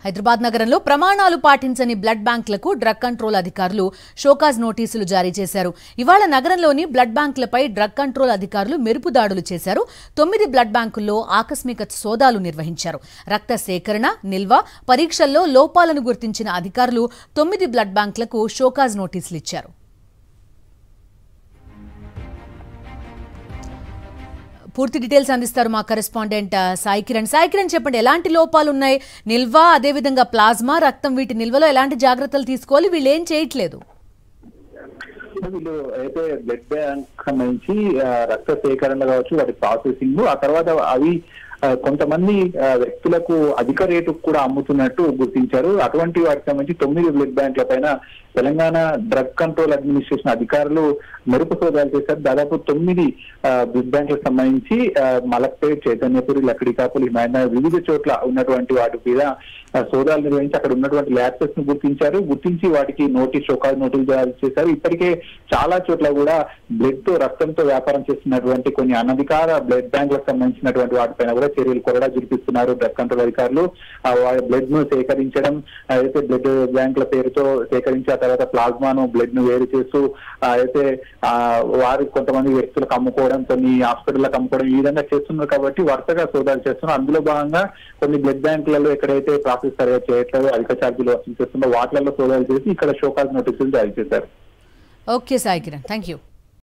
హైదరాబాద్ నగరంలో ప్రమాణాలు పాటించని బ్లడ్ బ్యాంకులకు డ్రగ్ కంట్రోల్ అధికారులు షోకాజ్ నోటీసులు జారీ చేశారు. ఇవాళ నగరంలోని బ్లడ్ బ్యాంకులపై డ్రగ్ కంట్రోల్ అధికారులు మెరుపు దాడులు చేశారు. 9 బ్లడ్ బ్యాంకుల్లో ఆకస్మిక సోదాలు నిర్వహించారు. రక్త సేకరణ, నిల్వ, పరీక్షల్లో లోపాలను గుర్తించిన అధికారులు 9 బ్లడ్ బ్యాంకులకు షోకాజ్ నోటీసులు ఇచ్చారు. పూర్తి డీటెయిల్స్ అందిస్తారు మా కరెస్పాండెంట్ సాయి కిరణ్. చెప్పండి, ఎలాంటి లోపాలు ఉన్నాయి? నిల్వ, అదేవిధంగా ప్లాస్మా, రక్తం, వీటి నిల్వలో ఎలాంటి జాగ్రత్తలు తీసుకోవాలి? వీళ్ళు ఏం చేయట్లేదు. వీళ్ళు అయితే బ్లడ్ బ్యాంక్ సంబంధించి రక్త సేకరణ కావచ్చు, వాటి ప్రాసెసింగ్, ఆ తర్వాత అవి కొంతమంది వ్యక్తులకు అధిక రేటుకు కూడా అమ్ముతున్నట్టు గుర్తించారు. అటువంటి వాటికి సంబంధించి 9 బ్లడ్ బ్యాంకుల పైన తెలంగాణ డ్రగ్ కంట్రోల్ అడ్మినిస్ట్రేషన్ అధికారులు మెరుపు సోదాలు చేశారు. దాదాపు 9 బ్లడ్ బ్యాంకులకు సంబంధించి మలక్పేట్, చైతన్యపురి, లక్డికాపుల్, హిమాయత్ వివిధ చోట్ల ఉన్నటువంటి వాటి మీద సోదాలు నిర్వహించి అక్కడ ఉన్నటువంటి ల్యాబ్స్ ను గుర్తించి వాటికి షోకాజ్ నోటీసులు జారీ చేశారు. ఇప్పటికే చాలా చోట్ల కూడా బ్లడ్ తో, రక్తంతో వ్యాపారం చేస్తున్నటువంటి కొన్ని అనధికార బ్లడ్ బ్యాంకులకు సంబంధించినటువంటి వాటిపైన కూడా చర్యలు కూడా జరిపిస్తున్నారు డ్రగ్ కంట్రోల్ అధికారులు. బ్లడ్ ను సేకరించడం, అయితే బ్లడ్ బ్యాంకుల పేరుతో సేకరించి ఆ తర్వాత ప్లాస్మాను, బ్లడ్ ను వేరు చేస్తూ అయితే వారు కొంతమంది వ్యక్తులకు అమ్ముకోవడం, కొన్ని హాస్పిటల్లకు అమ్ముకోవడం, ఈ విధంగా చేస్తున్నారు. కాబట్టి వరుసగా సోదాలు చేస్తున్నారు. అందులో భాగంగా కొన్ని బ్లడ్ బ్యాంకులలో ఎక్కడైతే ప్రాసెస్ సరిగా చేయట్లేదు, అధిక ఛార్జీలు వసూలు చేస్తుందో వాటిలలో సోదాలు చేసి ఇక్కడ షోకాజ్ నోటీసులు జారీ చేశారు. Okay Sai Kiran, thank you.